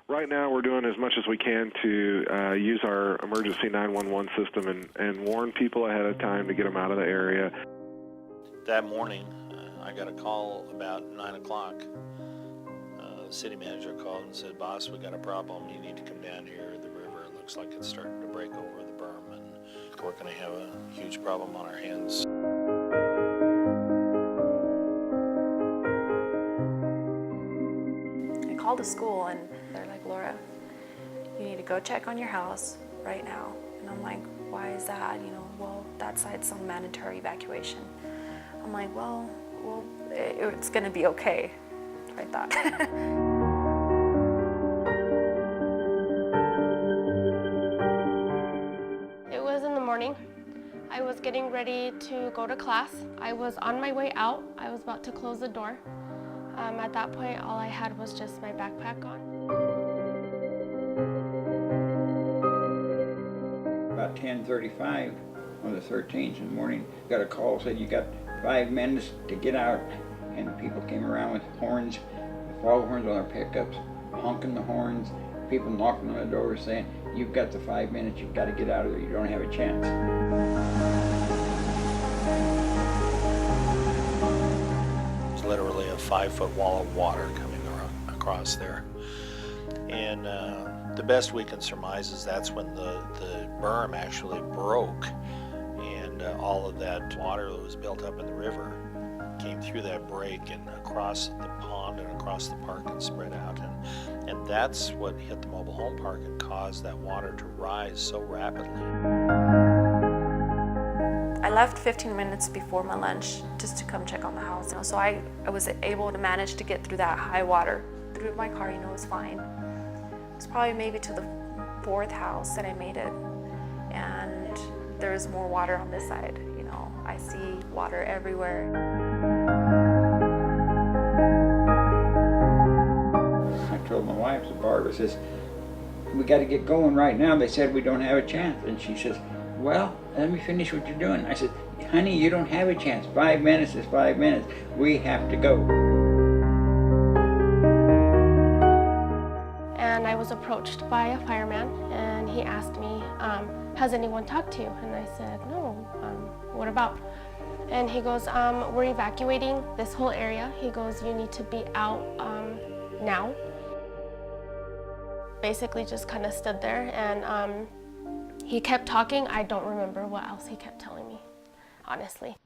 Right now, we're doing as much as we can to use our emergency 911 system and warn people ahead of time to get them out of the area. That morning, I got a call about 9 o'clock. The city manager called and said, "Boss, we got a problem. You need to come down here. The river looks like it's starting to break over the berm, and we're going to have a huge problem on our hands." I called the school and they're like, "Laura, you need to go check on your house right now." And I'm like, "Why is that?" Well, that side's on mandatory evacuation. I'm like, well, it's gonna be okay, I thought. It was in the morning. I was getting ready to go to class. I was on my way out. I was about to close the door. At that point, all I had was just my backpack on. About 10:35 on the 13th in the morning, got a call, said you got 5 minutes to get out, and people came around with horns, foghorns on their pickups, honking the horns, people knocking on the door saying, "You've got the 5 minutes, you've got to get out of there, you don't have a chance." It's literally a 5-foot wall of water coming across there. And the best we can surmise is that's when the berm actually broke, and all of that water that was built up in the river came through that break and across the pond and across the park and spread out. And that's what hit the mobile home park and caused that water to rise so rapidly. I left 15 minutes before my lunch just to come check on the house. So I was able to manage to get through that high water. Through my car, it was fine. It was probably maybe to the 4th house that I made it. And there is more water on this side. I see water everywhere. I told my wife, Barbara says, "We got to get going right now. They said we don't have a chance." And she says, "Well, let me finish what you're doing." I said, "Honey, you don't have a chance. 5 minutes is 5 minutes. We have to go." And I was approached by a fireman, and he asked me, "Has anyone talked to you?" And I said, "No, what about?" And he goes, "We're evacuating this whole area." He goes, "You need to be out now." Basically just kind of stood there, and he kept talking. I don't remember what else he kept telling me, honestly.